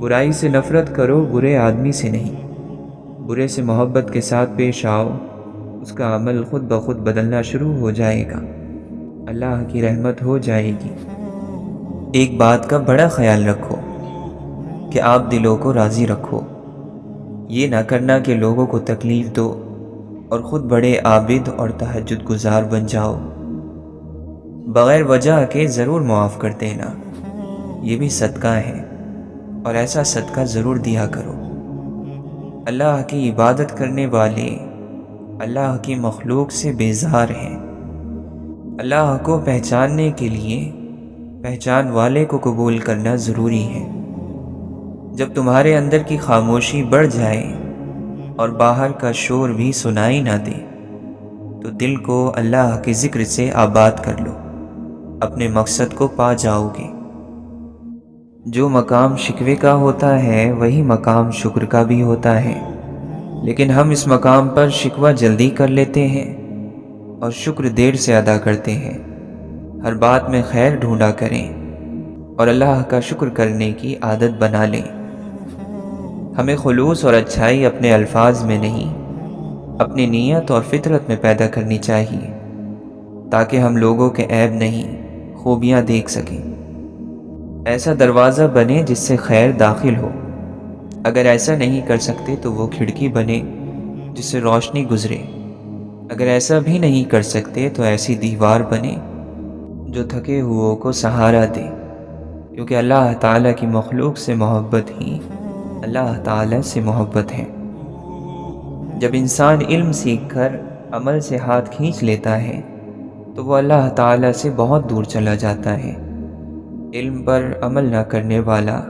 برائی سے نفرت کرو، برے آدمی سے نہیں۔ برے سے محبت کے ساتھ پیش آؤ، اس کا عمل خود بخود بدلنا شروع ہو جائے گا، اللہ کی رحمت ہو جائے گی۔ ایک بات کا بڑا خیال رکھو کہ آپ دلوں کو راضی رکھو، یہ نہ کرنا کہ لوگوں کو تکلیف دو اور خود بڑے عابد اور تہجد گزار بن جاؤ۔ بغیر وجہ کے ضرور معاف کر دینا، یہ بھی صدقہ ہے، اور ایسا صدقہ ضرور دیا کرو۔ اللہ کی عبادت کرنے والے اللہ کی مخلوق سے بیزار ہیں۔ اللہ کو پہچاننے کے لیے پہچان والے کو قبول کرنا ضروری ہے۔ جب تمہارے اندر کی خاموشی بڑھ جائے اور باہر کا شور بھی سنائی نہ دے تو دل کو اللہ کے ذکر سے آباد کر لو، اپنے مقصد کو پا جاؤ گے۔ جو مقام شکوے کا ہوتا ہے وہی مقام شکر کا بھی ہوتا ہے، لیکن ہم اس مقام پر شکوہ جلدی کر لیتے ہیں اور شکر دیر سے ادا کرتے ہیں۔ ہر بات میں خیر ڈھونڈا کریں اور اللہ کا شکر کرنے کی عادت بنا لیں۔ ہمیں خلوص اور اچھائی اپنے الفاظ میں نہیں، اپنی نیت اور فطرت میں پیدا کرنی چاہیے، تاکہ ہم لوگوں کے عیب نہیں خوبیاں دیکھ سکیں۔ ایسا دروازہ بنے جس سے خیر داخل ہو، اگر ایسا نہیں کر سکتے تو وہ کھڑکی بنے جس سے روشنی گزرے، اگر ایسا بھی نہیں کر سکتے تو ایسی دیوار بنے جو تھکے ہوئوں کو سہارا دے، کیونکہ اللہ تعالیٰ کی مخلوق سے محبت ہی اللہ تعالیٰ سے محبت ہے۔ جب انسان علم سیکھ کر عمل سے ہاتھ کھینچ لیتا ہے تو وہ اللہ تعالیٰ سے بہت دور چلا جاتا ہے۔ علم پر عمل نہ کرنے والا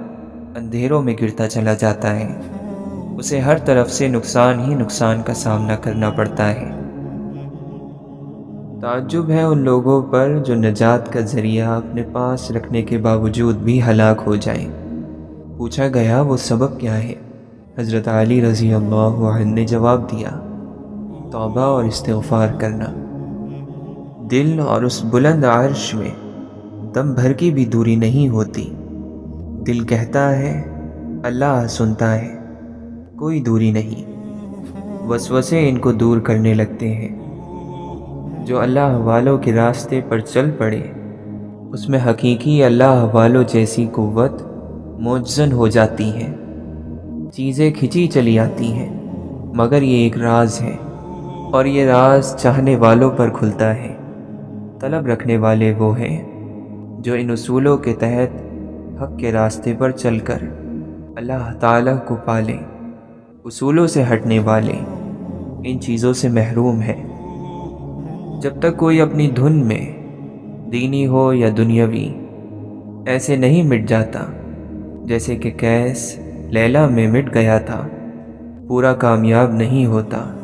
اندھیروں میں گرتا چلا جاتا ہے، اسے ہر طرف سے نقصان ہی نقصان کا سامنا کرنا پڑتا ہے۔ تعجب ہے ان لوگوں پر جو نجات کا ذریعہ اپنے پاس رکھنے کے باوجود بھی ہلاک ہو جائیں۔ پوچھا گیا وہ سبب کیا ہے؟ حضرت علی رضی اللہ عنہ نے جواب دیا، توبہ اور استغفار کرنا۔ دل اور اس بلند عرش میں دم بھر کی بھی دوری نہیں ہوتی۔ دل کہتا ہے اللہ سنتا ہے، کوئی دوری نہیں۔ وسوسے ان کو دور کرنے لگتے ہیں۔ جو اللہ والوں کے راستے پر چل پڑے اس میں حقیقی اللہ والوں جیسی قوت موجزن ہو جاتی ہے، چیزیں کھچی چلی آتی ہیں، مگر یہ ایک راز ہے، اور یہ راز چاہنے والوں پر کھلتا ہے۔ طلب رکھنے والے وہ ہیں جو ان اصولوں کے تحت حق کے راستے پر چل کر اللہ تعالیٰ کو پالیں۔ اصولوں سے ہٹنے والے ان چیزوں سے محروم ہیں۔ جب تک کوئی اپنی دھن میں دینی ہو یا دنیاوی ایسے نہیں مٹ جاتا جیسے کہ قیس لیلا میں مٹ گیا تھا، پورا کامیاب نہیں ہوتا۔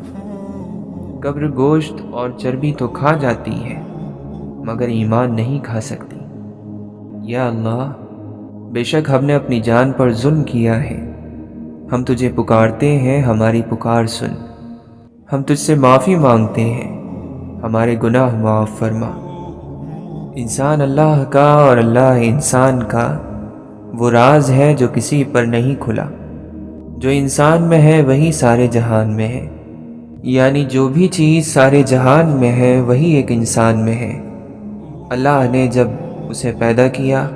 قبر گوشت اور چربی تو کھا جاتی ہے مگر ایمان نہیں کھا سکتی۔ یا اللہ، بے شک ہم نے اپنی جان پر ظلم کیا ہے، ہم تجھے پکارتے ہیں، ہماری پکار سن۔ ہم تجھ سے معافی مانگتے ہیں، ہمارے گناہ معاف فرما۔ انسان اللہ کا اور اللہ انسان کا وہ راز ہے جو کسی پر نہیں کھلا۔ جو انسان میں ہے وہی سارے جہان میں ہے، یعنی جو بھی چیز سارے جہان میں ہے وہی ایک انسان میں ہے۔ اللہ نے جب اسے پیدا کیا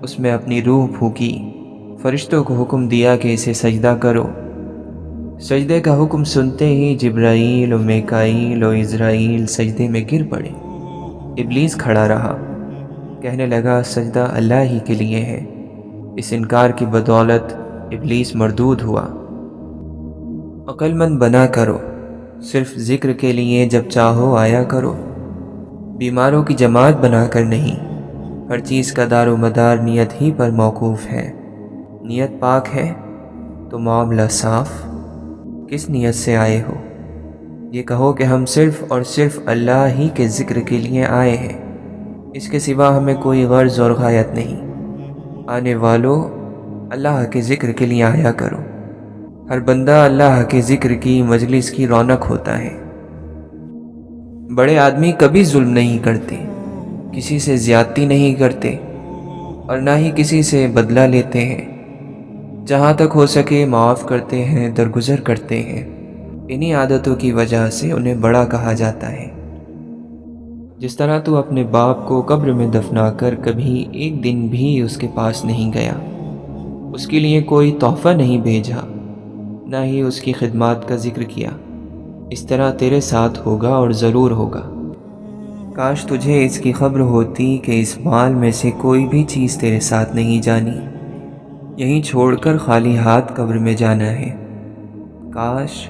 اس میں اپنی روح پھونکی، فرشتوں کو حکم دیا کہ اسے سجدہ کرو۔ سجدے کا حکم سنتے ہی جبرائیل و میکائیل و عزرائیل سجدے میں گر پڑے۔ ابلیس کھڑا رہا، کہنے لگا سجدہ اللہ ہی کے لیے ہے۔ اس انکار کی بدولت ابلیس مردود ہوا۔ عقل مند بنا کرو، صرف ذکر کے لیے جب چاہو آیا کرو، بیماروں کی جماعت بنا کر نہیں۔ ہر چیز کا دار و مدار نیت ہی پر موقوف ہے۔ نیت پاک ہے تو معاملہ صاف۔ کس نیت سے آئے ہو؟ یہ کہو کہ ہم صرف اور صرف اللہ ہی کے ذکر کے لیے آئے ہیں، اس کے سوا ہمیں کوئی غرض اور غایت نہیں۔ آنے والوں اللہ کے ذکر کے لیے آیا کرو۔ ہر بندہ اللہ کے ذکر کی مجلس کی رونق ہوتا ہے۔ بڑے آدمی کبھی ظلم نہیں کرتے، کسی سے زیادتی نہیں کرتے اور نہ ہی کسی سے بدلہ لیتے ہیں۔ جہاں تک ہو سکے معاف کرتے ہیں، درگزر کرتے ہیں۔ انہی عادتوں کی وجہ سے انہیں بڑا کہا جاتا ہے۔ جس طرح تو اپنے باپ کو قبر میں دفنا کر کبھی ایک دن بھی اس کے پاس نہیں گیا، اس کے لیے کوئی تحفہ نہیں بھیجا، نہ ہی اس کی خدمات کا ذکر کیا، اس طرح تیرے ساتھ ہوگا اور ضرور ہوگا۔ کاش تجھے اس کی خبر ہوتی کہ اس مال میں سے کوئی بھی چیز تیرے ساتھ نہیں جانی، یہیں چھوڑ کر خالی ہاتھ قبر میں جانا ہے۔ کاش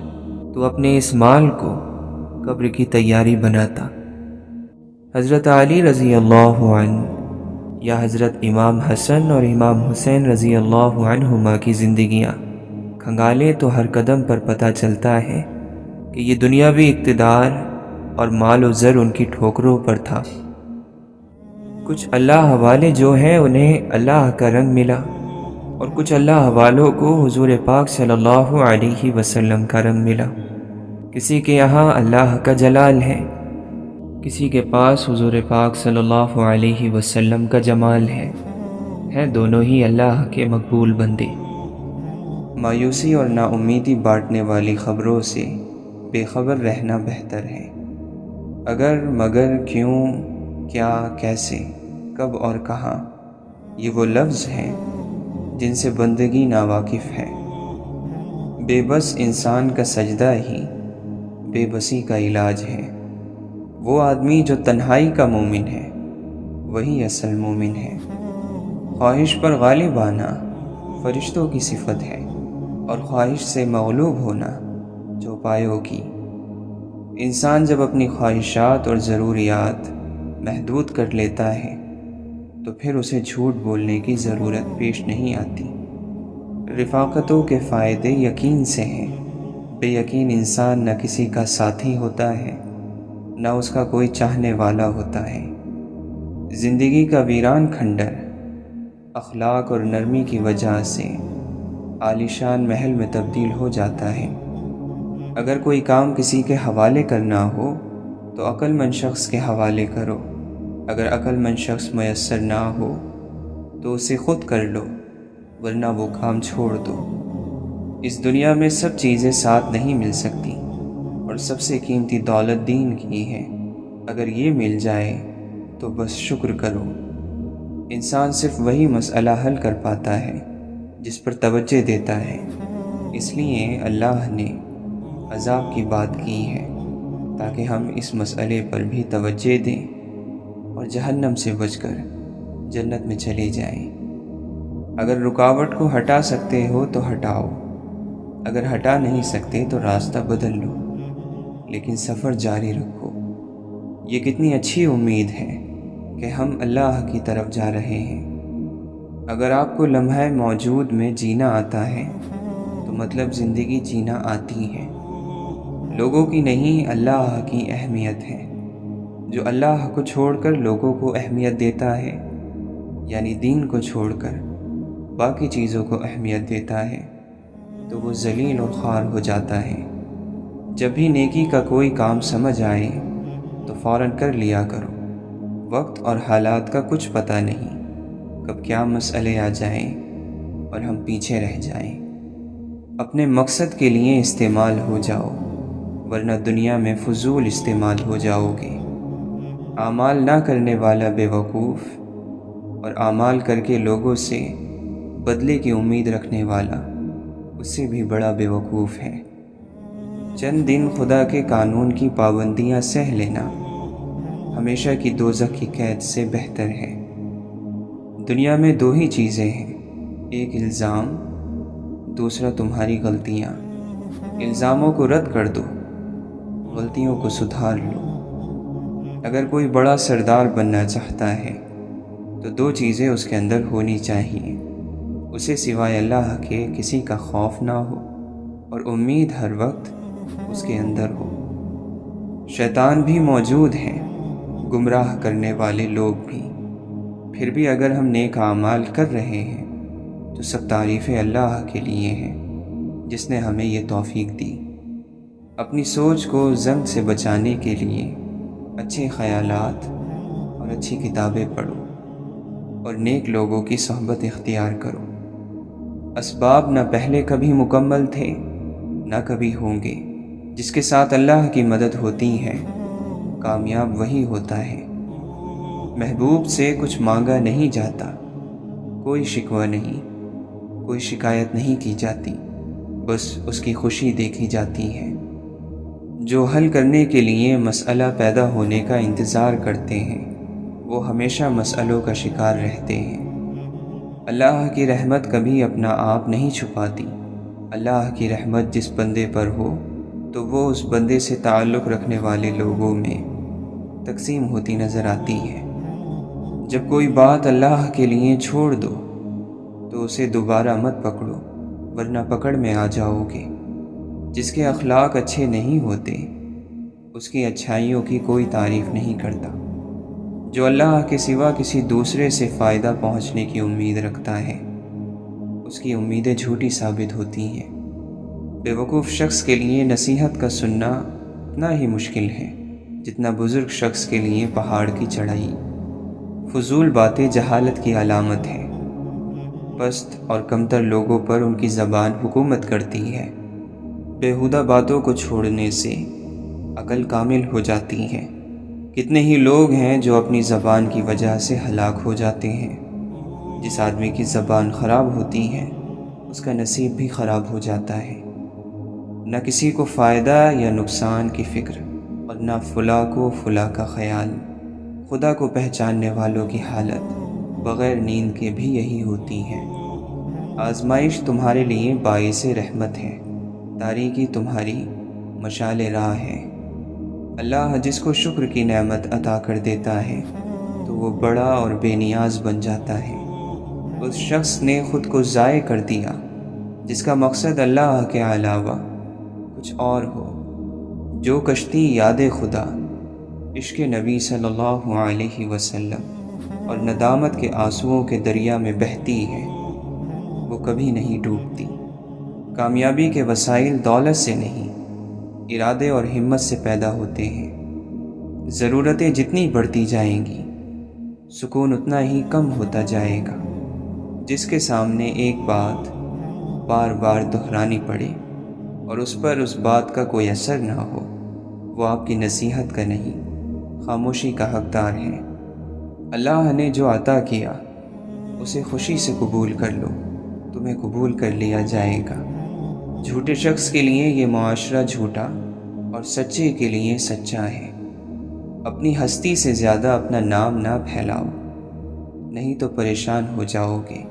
تو اپنے اس مال کو قبر کی تیاری بناتا۔ حضرت علی رضی اللہ عنہ یا حضرت امام حسن اور امام حسین رضی اللہ عنہما کی زندگیاں کھنگالے تو ہر قدم پر پتہ چلتا ہے کہ یہ دنیاوی اقتدار اور مال و زر ان کی ٹھوکروں پر تھا۔ کچھ اللہ حوالے جو ہیں انہیں اللہ کا رنگ ملا، اور کچھ اللہ حوالوں کو حضور پاک صلی اللہ علیہ وسلم کا رنگ ملا۔ کسی کے یہاں اللہ کا جلال ہے، کسی کے پاس حضور پاک صلی اللہ علیہ وسلم کا جمال ہے دونوں ہی اللہ کے مقبول بندے۔ مایوسی اور نا امیدی بانٹنے والی خبروں سے بے خبر رہنا بہتر ہے۔ اگر، مگر، کیوں، کیا، کیسے، کب اور کہاں، یہ وہ لفظ ہیں جن سے بندگی ناواقف ہے۔ بے بس انسان کا سجدہ ہی بے بسی کا علاج ہے۔ وہ آدمی جو تنہائی کا مومن ہے وہی اصل مومن ہے۔ خواہش پر غالب آنا فرشتوں کی صفت ہے، اور خواہش سے مغلوب ہونا چوپایوں کی۔ انسان جب اپنی خواہشات اور ضروریات محدود کر لیتا ہے تو پھر اسے جھوٹ بولنے کی ضرورت پیش نہیں آتی۔ رفاقتوں کے فائدے یقین سے ہیں۔ بے یقین انسان نہ کسی کا ساتھی ہوتا ہے، نہ اس کا کوئی چاہنے والا ہوتا ہے۔ زندگی کا ویران کھنڈر اخلاق اور نرمی کی وجہ سے عالیشان محل میں تبدیل ہو جاتا ہے۔ اگر کوئی کام کسی کے حوالے کرنا ہو تو عقل مند شخص کے حوالے کرو، اگر عقل مند شخص میسر نہ ہو تو اسے خود کر لو، ورنہ وہ کام چھوڑ دو۔ اس دنیا میں سب چیزیں ساتھ نہیں مل سکتی، اور سب سے قیمتی دولت دین کی ہے۔ اگر یہ مل جائے تو بس شکر کرو۔ انسان صرف وہی مسئلہ حل کر پاتا ہے جس پر توجہ دیتا ہے۔ اس لیے اللہ نے عذاب کی بات کی ہے تاکہ ہم اس مسئلے پر بھی توجہ دیں اور جہنم سے بچ کر جنت میں چلے جائیں۔ اگر رکاوٹ کو ہٹا سکتے ہو تو ہٹاؤ، اگر ہٹا نہیں سکتے تو راستہ بدل لو، لیکن سفر جاری رکھو۔ یہ کتنی اچھی امید ہے کہ ہم اللہ کی طرف جا رہے ہیں۔ اگر آپ کو لمحہ موجود میں جینا آتا ہے تو مطلب زندگی جینا آتی ہے۔ لوگوں کی نہیں، اللہ کی اہمیت ہے۔ جو اللہ کو چھوڑ کر لوگوں کو اہمیت دیتا ہے، یعنی دین کو چھوڑ کر باقی چیزوں کو اہمیت دیتا ہے، تو وہ ذلیل اور خوار ہو جاتا ہے۔ جب بھی نیکی کا کوئی کام سمجھ آئے تو فوراً کر لیا کرو۔ وقت اور حالات کا کچھ پتہ نہیں، کب کیا مسئلے آ جائیں اور ہم پیچھے رہ جائیں۔ اپنے مقصد کے لیے استعمال ہو جاؤ، ورنہ دنیا میں فضول استعمال ہو جاؤ گے۔ اعمال نہ کرنے والا بے وقوف، اور اعمال کر کے لوگوں سے بدلے کی امید رکھنے والا اس سے بھی بڑا بے وقوف ہے۔ چند دن خدا کے قانون کی پابندیاں سہ لینا ہمیشہ کی دوزخ کی قید سے بہتر ہے۔ دنیا میں دو ہی چیزیں ہیں، ایک الزام، دوسرا تمہاری غلطیاں۔ الزاموں کو رد کر دو، غلطیوں کو سدھار لو۔ اگر کوئی بڑا سردار بننا چاہتا ہے تو دو چیزیں اس کے اندر ہونی چاہیے، اسے سوائے اللہ کے کسی کا خوف نہ ہو، اور امید ہر وقت اس کے اندر ہو۔ شیطان بھی موجود ہیں، گمراہ کرنے والے لوگ بھی، پھر بھی اگر ہم نیک اعمال کر رہے ہیں تو سب تعریفیں اللہ کے لیے ہیں جس نے ہمیں یہ توفیق دی۔ اپنی سوچ کو زنگ سے بچانے کے لیے اچھے خیالات اور اچھی کتابیں پڑھو، اور نیک لوگوں کی صحبت اختیار کرو۔ اسباب نہ پہلے کبھی مکمل تھے نہ کبھی ہوں گے۔ جس کے ساتھ اللہ کی مدد ہوتی ہے کامیاب وہی ہوتا ہے۔ محبوب سے کچھ مانگا نہیں جاتا، کوئی شکوہ نہیں، کوئی شکایت نہیں کی جاتی، بس اس کی خوشی دیکھی جاتی ہے۔ جو حل کرنے کے لیے مسئلہ پیدا ہونے کا انتظار کرتے ہیں وہ ہمیشہ مسئلوں کا شکار رہتے ہیں۔ اللہ کی رحمت کبھی اپنا آپ نہیں چھپاتی۔ اللہ کی رحمت جس بندے پر ہو تو وہ اس بندے سے تعلق رکھنے والے لوگوں میں تقسیم ہوتی نظر آتی ہے۔ جب کوئی بات اللہ کے لیے چھوڑ دو تو اسے دوبارہ مت پکڑو، ورنہ پکڑ میں آ جاؤ گے۔ جس کے اخلاق اچھے نہیں ہوتے اس کی اچھائیوں کی کوئی تعریف نہیں کرتا۔ جو اللہ کے سوا کسی دوسرے سے فائدہ پہنچنے کی امید رکھتا ہے اس کی امیدیں جھوٹی ثابت ہوتی ہیں۔ بے وقوف شخص کے لیے نصیحت کا سننا اتنا ہی مشکل ہے جتنا بزرگ شخص کے لیے پہاڑ کی چڑھائی۔ فضول باتیں جہالت کی علامت ہے۔ پست اور کمتر لوگوں پر ان کی زبان حکومت کرتی ہے۔ بیہودہ باتوں کو چھوڑنے سے عقل کامل ہو جاتی ہے۔ کتنے ہی لوگ ہیں جو اپنی زبان کی وجہ سے ہلاک ہو جاتے ہیں۔ جس آدمی کی زبان خراب ہوتی ہے اس کا نصیب بھی خراب ہو جاتا ہے۔ نہ کسی کو فائدہ یا نقصان کی فکر اور نہ فلاں کو فلاں کا خیال۔ خدا کو پہچاننے والوں کی حالت بغیر نیند کے بھی یہی ہوتی ہے۔ آزمائش تمہارے لیے باعث رحمت ہے، تاریکی تمہاری مشعل راہ ہے۔ اللہ جس کو شکر کی نعمت عطا کر دیتا ہے تو وہ بڑا اور بے نیاز بن جاتا ہے۔ اس شخص نے خود کو ضائع کر دیا جس کا مقصد اللہ کے علاوہ کچھ اور ہو۔ جو کشتی یاد خدا، عشق نبی صلی اللہ علیہ وسلم اور ندامت کے آنسوؤں کے دریا میں بہتی ہے وہ کبھی نہیں ڈوبتی۔ کامیابی کے وسائل دولت سے نہیں، ارادے اور ہمت سے پیدا ہوتے ہیں۔ ضرورتیں جتنی بڑھتی جائیں گی سکون اتنا ہی کم ہوتا جائے گا۔ جس کے سامنے ایک بات بار بار دہرانی پڑے اور اس پر اس بات کا کوئی اثر نہ ہو وہ آپ کی نصیحت کا نہیں، خاموشی کا حقدار ہے۔ اللہ نے جو عطا کیا اسے خوشی سے قبول کر لو، تمہیں قبول کر لیا جائے گا۔ جھوٹے شخص کے لیے یہ معاشرہ جھوٹا اور سچے کے لیے سچا ہے۔ اپنی ہستی سے زیادہ اپنا نام نہ پھیلاؤ، نہیں تو پریشان ہو جاؤ گے۔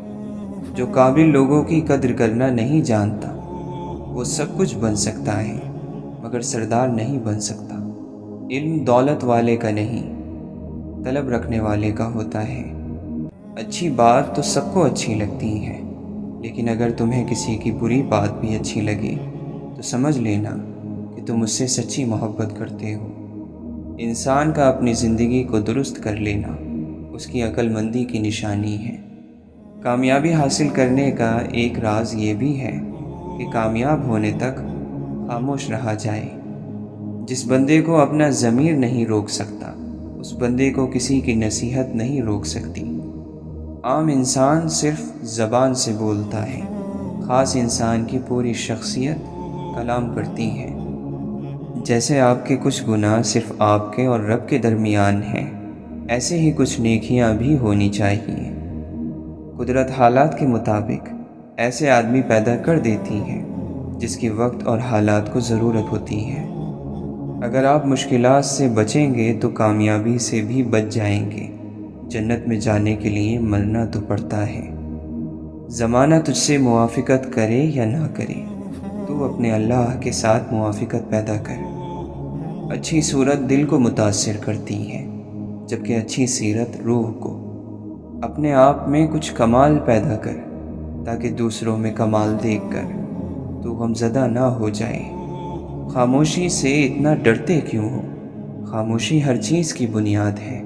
جو قابل لوگوں کی قدر کرنا نہیں جانتا وہ سب کچھ بن سکتا ہے مگر سردار نہیں بن سکتا۔ علم دولت والے کا نہیں، طلب رکھنے والے کا ہوتا ہے۔ اچھی بات تو سب کو اچھی لگتی ہے، لیکن اگر تمہیں کسی کی بری بات بھی اچھی لگے تو سمجھ لینا کہ تم اس سے سچی محبت کرتے ہو۔ انسان کا اپنی زندگی کو درست کر لینا اس کی عقل مندی کی نشانی ہے۔ کامیابی حاصل کرنے کا ایک راز یہ بھی ہے کہ کامیاب ہونے تک خاموش رہا جائے۔ جس بندے کو اپنا ضمیر نہیں روک سکتا اس بندے کو کسی کی نصیحت نہیں روک سکتی۔ عام انسان صرف زبان سے بولتا ہے، خاص انسان کی پوری شخصیت کلام کرتی ہے۔ جیسے آپ کے کچھ گناہ صرف آپ کے اور رب کے درمیان ہیں، ایسے ہی کچھ نیکیاں بھی ہونی چاہیے۔ قدرت حالات کے مطابق ایسے آدمی پیدا کر دیتی ہے جس کی وقت اور حالات کو ضرورت ہوتی ہے۔ اگر آپ مشکلات سے بچیں گے تو کامیابی سے بھی بچ جائیں گے۔ جنت میں جانے کے لیے مرنا تو پڑتا ہے۔ زمانہ تجھ سے موافقت کرے یا نہ کرے، تو اپنے اللہ کے ساتھ موافقت پیدا کر۔ اچھی صورت دل کو متاثر کرتی ہے، جبکہ اچھی سیرت روح کو۔ اپنے آپ میں کچھ کمال پیدا کر تاکہ دوسروں میں کمال دیکھ کر تو غمزدہ نہ ہو جائے۔ خاموشی سے اتنا ڈرتے کیوں ہو؟ خاموشی ہر چیز کی بنیاد ہے۔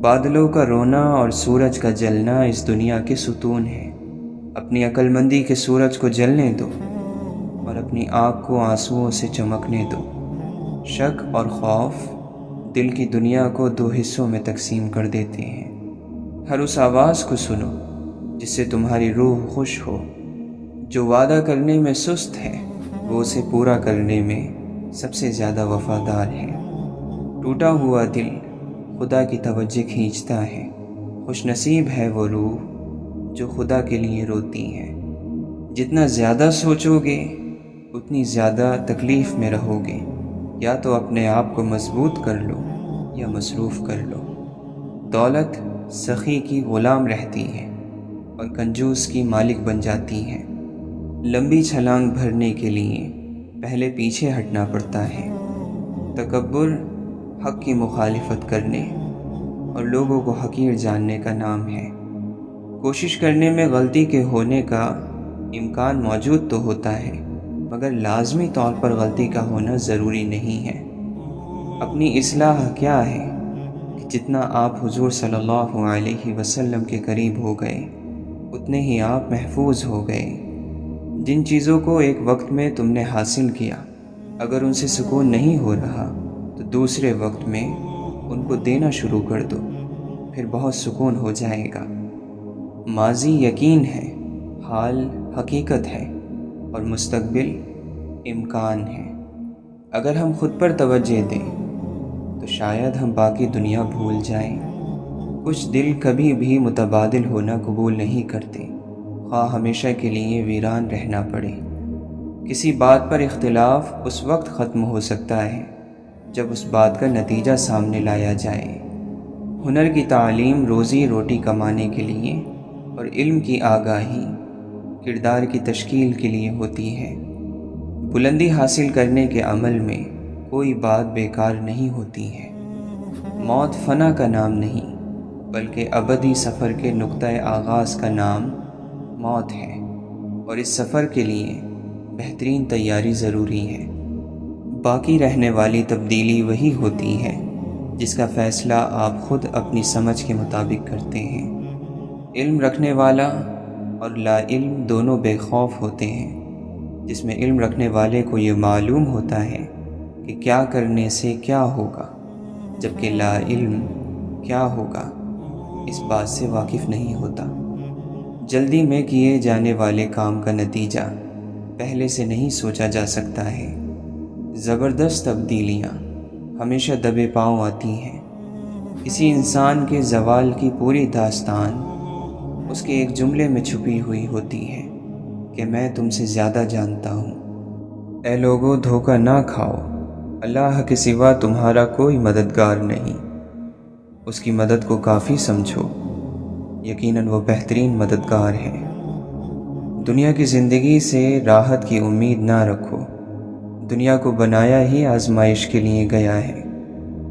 بادلوں کا رونا اور سورج کا جلنا اس دنیا کے ستون ہیں۔ اپنی عقل مندی کے سورج کو جلنے دو اور اپنی آنکھ کو آنسوؤں سے چمکنے دو۔ شک اور خوف دل کی دنیا کو دو حصوں میں تقسیم کر دیتے ہیں۔ ہر اس آواز کو سنو جس سے تمہاری روح خوش ہو جو وعدہ کرنے میں سست ہے وہ اسے پورا کرنے میں سب سے زیادہ وفادار ہے۔ ٹوٹا ہوا دل خدا کی توجہ کھینچتا ہے، خوش نصیب ہے وہ روح جو خدا کے لیے روتی ہے۔ جتنا زیادہ سوچو گے اتنی زیادہ تکلیف میں رہو گے، یا تو اپنے آپ کو مضبوط کر لو یا مصروف کر لو۔ دولت سخی کی غلام رہتی ہے اور کنجوس کی مالک بن جاتی ہے۔ لمبی چھلانگ بھرنے کے لیے پہلے پیچھے ہٹنا پڑتا ہے۔ تکبر حق کی مخالفت کرنے اور لوگوں کو حقیر جاننے کا نام ہے۔ کوشش کرنے میں غلطی کے ہونے کا امکان موجود تو ہوتا ہے، مگر لازمی طور پر غلطی کا ہونا ضروری نہیں ہے۔ اپنی اصلاح کیا ہے کہ جتنا آپ حضور صلی اللہ علیہ وسلم کے قریب ہو گئے اتنے ہی آپ محفوظ ہو گئے۔ جن چیزوں کو ایک وقت میں تم نے حاصل کیا، اگر ان سے سکون نہیں ہو رہا تو دوسرے وقت میں ان کو دینا شروع کر دو، پھر بہت سکون ہو جائے گا۔ ماضی یقین ہے، حال حقیقت ہے اور مستقبل امکان ہے۔ اگر ہم خود پر توجہ دیں تو شاید ہم باقی دنیا بھول جائیں۔ کچھ دل کبھی بھی متبادل ہونا قبول نہیں کرتے، خواہ ہمیشہ کے لیے ویران رہنا پڑے۔ کسی بات پر اختلاف اس وقت ختم ہو سکتا ہے جب اس بات کا نتیجہ سامنے لایا جائے۔ ہنر کی تعلیم روزی روٹی کمانے کے لیے اور علم کی آگاہی کردار کی تشکیل کے لیے ہوتی ہے۔ بلندی حاصل کرنے کے عمل میں کوئی بات بیکار نہیں ہوتی ہے۔ موت فنا کا نام نہیں بلکہ ابدی سفر کے نقطۂ آغاز کا نام موت ہے، اور اس سفر کے لیے بہترین تیاری ضروری ہے۔ باقی رہنے والی تبدیلی وہی ہوتی ہے جس کا فیصلہ آپ خود اپنی سمجھ کے مطابق کرتے ہیں۔ علم رکھنے والا اور لا علم دونوں بے خوف ہوتے ہیں۔ جس میں علم رکھنے والے کو یہ معلوم ہوتا ہے کہ کیا کرنے سے کیا ہوگا، جبکہ لا علم کیا ہوگا اس بات سے واقف نہیں ہوتا۔ جلدی میں کیے جانے والے کام کا نتیجہ پہلے سے نہیں سوچا جا سکتا ہے۔ زبردست تبدیلیاں ہمیشہ دبے پاؤں آتی ہیں۔ کسی انسان کے زوال کی پوری داستان اس کے ایک جملے میں چھپی ہوئی ہوتی ہے کہ میں تم سے زیادہ جانتا ہوں۔ اے لوگو، دھوکہ نہ کھاؤ، اللہ کے سوا تمہارا کوئی مددگار نہیں۔ اس کی مدد کو کافی سمجھو، یقیناً وہ بہترین مددگار ہے۔ دنیا کی زندگی سے راحت کی امید نہ رکھو۔ دنیا کو بنایا ہی آزمائش کے لیے گیا ہے۔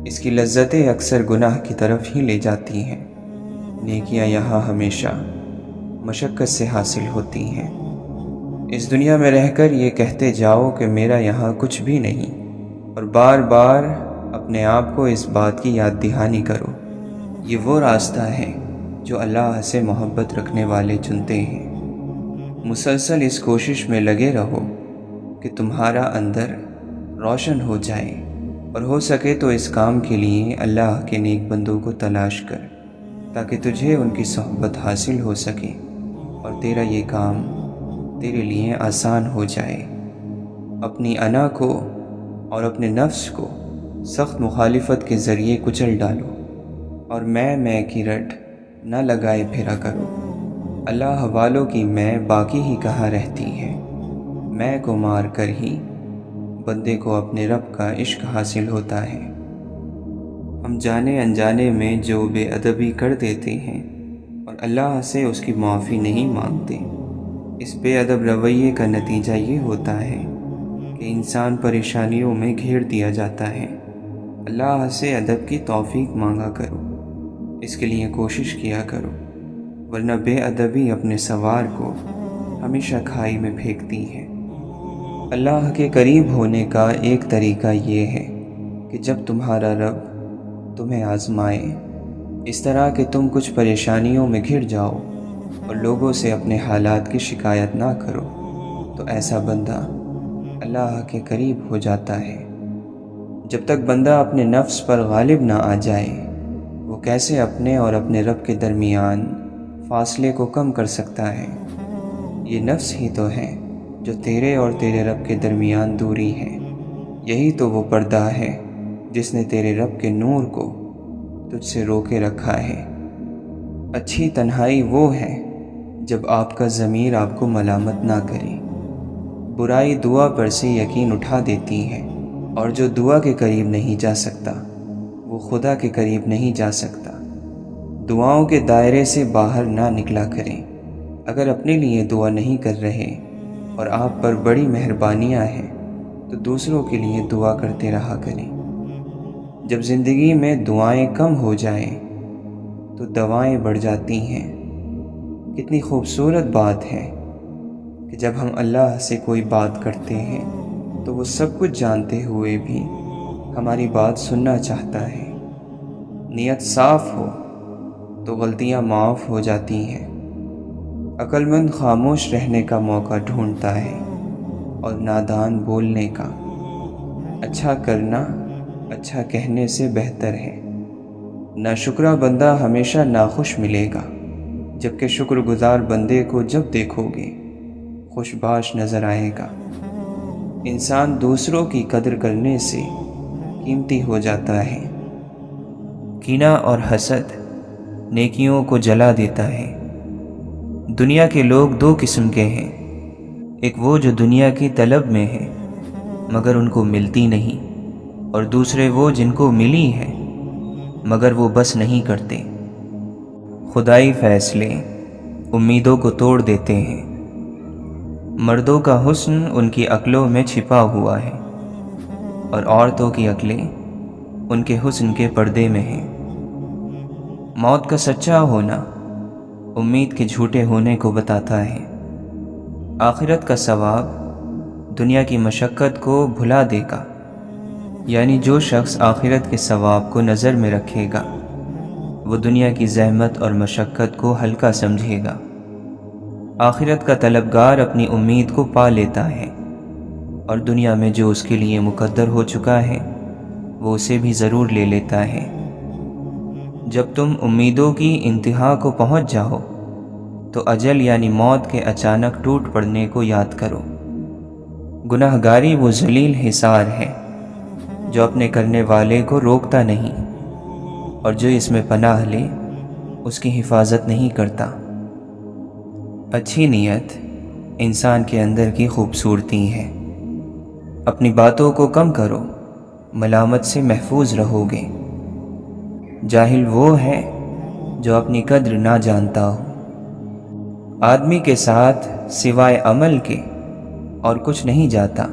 اس کی لذتیں اکثر گناہ کی طرف ہی لے جاتی ہیں۔ نیکیاں یہاں ہمیشہ مشقت سے حاصل ہوتی ہیں۔ اس دنیا میں رہ کر یہ کہتے جاؤ کہ میرا یہاں کچھ بھی نہیں، اور بار بار اپنے آپ کو اس بات کی یاد دہانی کرو۔ یہ وہ راستہ ہے جو اللہ سے محبت رکھنے والے چنتے ہیں۔ مسلسل اس کوشش میں لگے رہو کہ تمہارا اندر روشن ہو جائے، اور ہو سکے تو اس کام کے لیے اللہ کے نیک بندوں کو تلاش کر، تاکہ تجھے ان کی صحبت حاصل ہو سکے اور تیرا یہ کام تیرے لیے آسان ہو جائے۔ اپنی انا کو اور اپنے نفس کو سخت مخالفت کے ذریعے کچل ڈالو، اور میں کی رٹ نہ لگائے پھرا کرو۔ اللہ والوں کی میں باقی ہی کہاں رہتی ہے۔ میں کو مار کر ہی بندے کو اپنے رب کا عشق حاصل ہوتا ہے۔ ہم جانے انجانے میں جو بے ادبی کر دیتے ہیں اور اللہ سے اس کی معافی نہیں مانگتے، اس بے ادب رویے کا نتیجہ یہ ہوتا ہے کہ انسان پریشانیوں میں گھیر دیا جاتا ہے۔ اللہ سے ادب کی توفیق مانگا کرو، اس کے لیے کوشش کیا کرو، ورنہ بے ادبی اپنے سوار کو ہمیشہ کھائی میں پھینکتی ہے۔ اللہ کے قریب ہونے کا ایک طریقہ یہ ہے کہ جب تمہارا رب تمہیں آزمائے اس طرح کہ تم کچھ پریشانیوں میں گھر جاؤ اور لوگوں سے اپنے حالات کی شکایت نہ کرو، تو ایسا بندہ اللہ کے قریب ہو جاتا ہے۔ جب تک بندہ اپنے نفس پر غالب نہ آ جائے، وہ کیسے اپنے اور اپنے رب کے درمیان فاصلے کو کم کر سکتا ہے؟ یہ نفس ہی تو ہے جو تیرے اور تیرے رب کے درمیان دوری ہے، یہی تو وہ پردہ ہے جس نے تیرے رب کے نور کو تجھ سے روکے رکھا ہے۔ اچھی تنہائی وہ ہے جب آپ کا ضمیر آپ کو ملامت نہ کرے۔ برائی دعا پر سے یقین اٹھا دیتی ہے، اور جو دعا کے قریب نہیں جا سکتا وہ خدا کے قریب نہیں جا سکتا۔ دعاؤں کے دائرے سے باہر نہ نکلا کریں۔ اگر اپنے لیے دعا نہیں کر رہے اور آپ پر بڑی مہربانیاں ہیں تو دوسروں کے لیے دعا کرتے رہا کریں۔ جب زندگی میں دعائیں کم ہو جائیں تو دوائیں بڑھ جاتی ہیں۔ کتنی خوبصورت بات ہے کہ جب ہم اللہ سے کوئی بات کرتے ہیں تو وہ سب کچھ جانتے ہوئے بھی ہماری بات سننا چاہتا ہے۔ نیت صاف ہو تو غلطیاں معاف ہو جاتی ہیں۔ عقل مند خاموش رہنے کا موقع ڈھونڈتا ہے اور نادان بولنے کا۔ اچھا کرنا اچھا کہنے سے بہتر ہے۔ ناشکرا بندہ ہمیشہ ناخوش ملے گا، جبکہ شکر گزار بندے کو جب دیکھو گے خوش باش نظر آئے گا۔ انسان دوسروں کی قدر کرنے سے قیمتی ہو جاتا ہے۔ کینہ اور حسد نیکیوں کو جلا دیتا ہے۔ دنیا کے لوگ دو قسم کے ہیں، ایک وہ جو دنیا کی طلب میں ہیں مگر ان کو ملتی نہیں، اور دوسرے وہ جن کو ملی ہے مگر وہ بس نہیں کرتے۔ خدائی فیصلے امیدوں کو توڑ دیتے ہیں۔ مردوں کا حسن ان کی عقلوں میں چھپا ہوا ہے، اور عورتوں کی عقلیں ان کے حسن کے پردے میں ہیں۔ موت کا سچا ہونا امید کے جھوٹے ہونے کو بتاتا ہے۔ آخرت کا ثواب دنیا کی مشقت کو بھلا دے گا، یعنی جو شخص آخرت کے ثواب کو نظر میں رکھے گا وہ دنیا کی زحمت اور مشقت کو ہلکا سمجھے گا۔ آخرت کا طلبگار اپنی امید کو پا لیتا ہے، اور دنیا میں جو اس کے لیے مقدر ہو چکا ہے وہ اسے بھی ضرور لے لیتا ہے۔ جب تم امیدوں کی انتہا کو پہنچ جاؤ تو اجل یعنی موت کے اچانک ٹوٹ پڑنے کو یاد کرو۔ گناہ گاری وہ ذلیل حصار ہے جو اپنے کرنے والے کو روکتا نہیں، اور جو اس میں پناہ لے اس کی حفاظت نہیں کرتا۔ اچھی نیت انسان کے اندر کی خوبصورتی ہے۔ اپنی باتوں کو کم کرو، ملامت سے محفوظ رہو گے۔ جاہل وہ ہے جو اپنی قدر نہ جانتا ہو۔ آدمی کے ساتھ سوائے عمل کے اور کچھ نہیں جاتا۔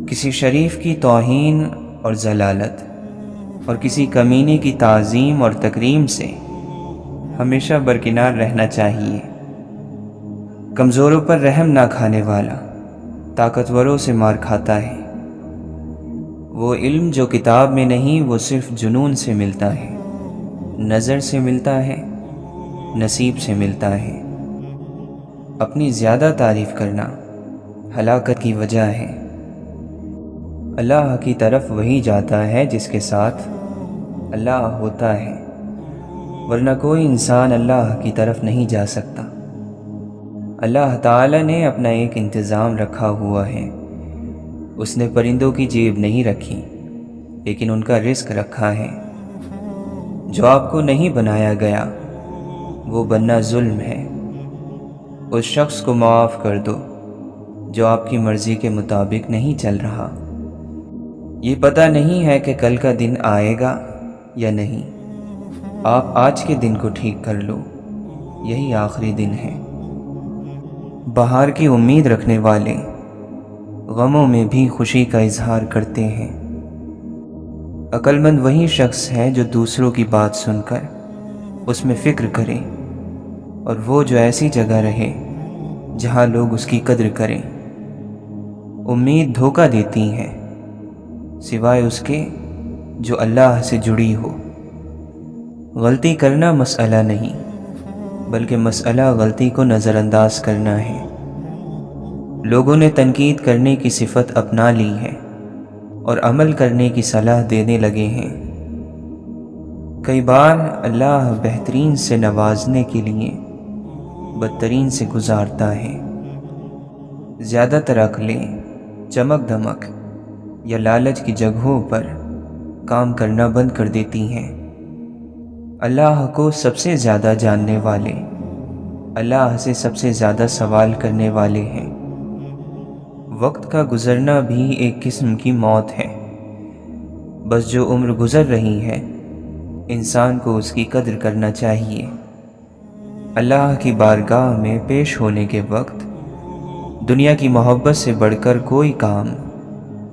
کسی شریف کی توہین اور ذلالت اور کسی کمینے کی تعظیم اور تکریم سے ہمیشہ برکنار رہنا چاہیے۔ کمزوروں پر رحم نہ کھانے والا طاقتوروں سے مار کھاتا ہے۔ وہ علم جو کتاب میں نہیں وہ صرف جنون سے ملتا ہے، نظر سے ملتا ہے، نصیب سے ملتا ہے۔ اپنی زیادہ تعریف کرنا ہلاکت کی وجہ ہے۔ اللہ کی طرف وہی جاتا ہے جس کے ساتھ اللہ ہوتا ہے، ورنہ کوئی انسان اللہ کی طرف نہیں جا سکتا۔ اللہ تعالی نے اپنا ایک انتظام رکھا ہوا ہے۔ اس نے پرندوں کی جیب نہیں رکھی، لیکن ان کا رزق رکھا ہے۔ جو آپ کو نہیں بنایا گیا وہ بننا ظلم ہے۔ اس شخص کو معاف کر دو جو آپ کی مرضی کے مطابق نہیں چل رہا۔ یہ پتہ نہیں ہے کہ کل کا دن آئے گا یا نہیں۔ آپ آج کے دن کو ٹھیک کر لو، یہی آخری دن ہے۔ بہار کی امید رکھنے والے غموں میں بھی خوشی کا اظہار کرتے ہیں۔ عقل مند وہی شخص ہے جو دوسروں کی بات سن کر اس میں فکر کرے، اور وہ جو ایسی جگہ رہے جہاں لوگ اس کی قدر کریں۔ امید دھوکہ دیتی ہے سوائے اس کے جو اللہ سے جڑی ہو۔ غلطی کرنا مسئلہ نہیں، بلکہ مسئلہ غلطی کو نظر انداز کرنا ہے۔ لوگوں نے تنقید کرنے کی صفت اپنا لی ہے اور عمل کرنے کی صلاح دینے لگے ہیں۔ کئی بار اللہ بہترین سے نوازنے کے لیے بدترین سے گزارتا ہے۔ زیادہ تر عقلیں چمک دھمک یا لالچ کی جگہوں پر کام کرنا بند کر دیتی ہیں۔ اللہ کو سب سے زیادہ جاننے والے اللہ سے سب سے زیادہ سوال کرنے والے ہیں۔ وقت کا گزرنا بھی ایک قسم کی موت ہے۔ بس جو عمر گزر رہی ہے انسان کو اس کی قدر کرنا چاہیے۔ اللہ کی بارگاہ میں پیش ہونے کے وقت دنیا کی محبت سے بڑھ کر کوئی کام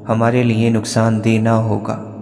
ہمارے لیے نقصان دہ نہ ہوگا۔